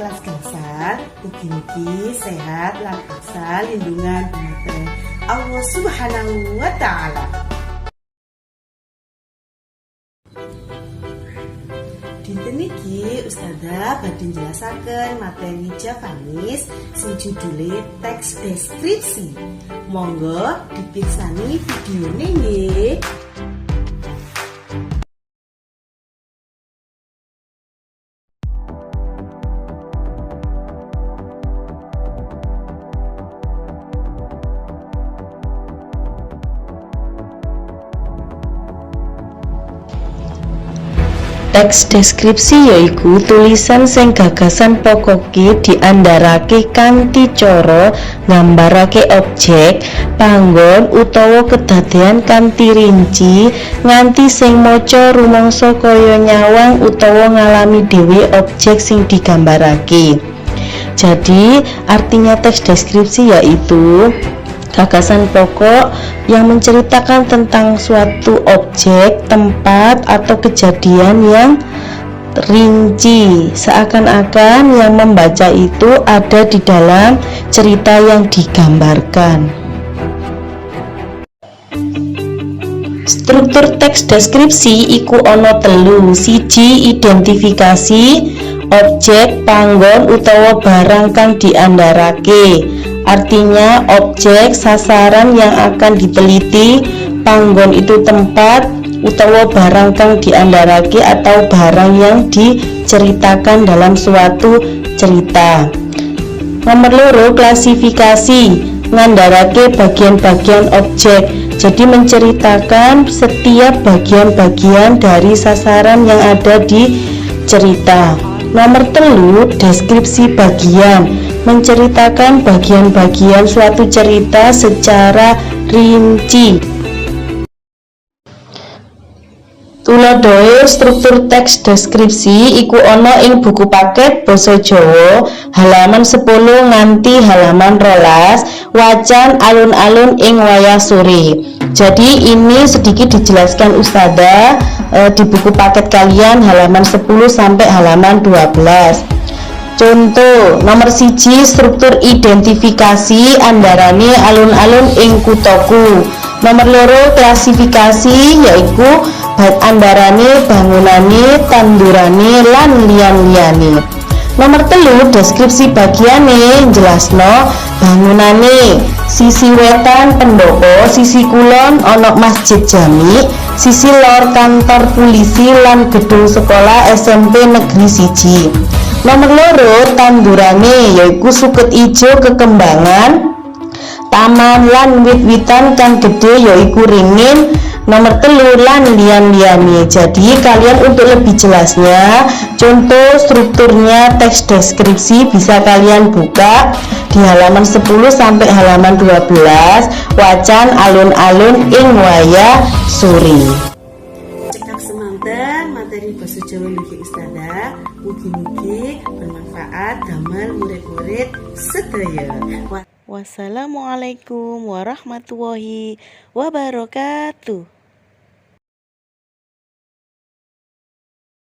kelas gangsal, mugi-mugi sehat lan aksal lindungan dumateng Allah Subhanahu wa taala. Dinten iki Ustazah badhe njelasaken materi Javanis sing judule teks deskripsi. Monggo dipirsani videone nggih. Teks deskripsi yaiku tulisan sing gagasan pokoke diandharake kanthi cara nggambarake objek, panggon utawa kedadean kanthi rinci nganti sing maca rumangsa kaya nyawang utawa ngalami dhewe objek sing digambarake. Jadi, artinya teks deskripsi yaitu gagasan pokok yang menceritakan tentang suatu objek, tempat, atau kejadian yang rinci, seakan-akan yang membaca itu ada di dalam cerita yang digambarkan. Struktur teks deskripsi iku ana telu. Siji, identifikasi objek, panggon utawa barang kang diandharake. Artinya objek sasaran yang akan diteliti, panggon itu tempat utawa barang kang diandharake atau barang yang diceritakan dalam suatu cerita. Nomor loro, klasifikasi ngandharake bagian-bagian objek. Jadi menceritakan setiap bagian-bagian dari sasaran yang ada di cerita. Nomor telu, deskripsi bagian, menceritakan bagian-bagian suatu cerita secara rinci. Tuladha struktur teks deskripsi iku ana ing buku paket basa Jawa halaman 10 nganti halaman 12, wacan alun-alun ing wayah sore. Jadi ini sedikit dijelaskan Ustazah di buku paket kalian halaman 10 sampai halaman 12. Contoh, nomor 1, struktur identifikasi andharane alun-alun ing kuthaku. Nomor 2, klasifikasi yaiku andharane bangunane, tandurane lan liyan-liyane. Nomor 3, deskripsi bagiane jelasno bangunane. Sisi wetan pendopo, sisi kulon ana masjid jami, sisi lor kantor polisi lan gedung sekolah SMP Negeri 1. Nomor 2, tandurane yaiku suket ijo kekembangan, taman lan wit-witan kang gede yaiku ringin. Nomor 3, lan liyan-liyane. Jadi kalian untuk lebih jelasnya contoh strukturnya teks deskripsi bisa kalian buka di halaman 10 sampai halaman 12, wacan alun-alun ing wayah sore. Cekap semanten materi basa Jawa niki Ustazah, mugi-mugi bermanfaat damel murid-murid sedaya. Wassalamualaikum warahmatullahi wabarakatuh.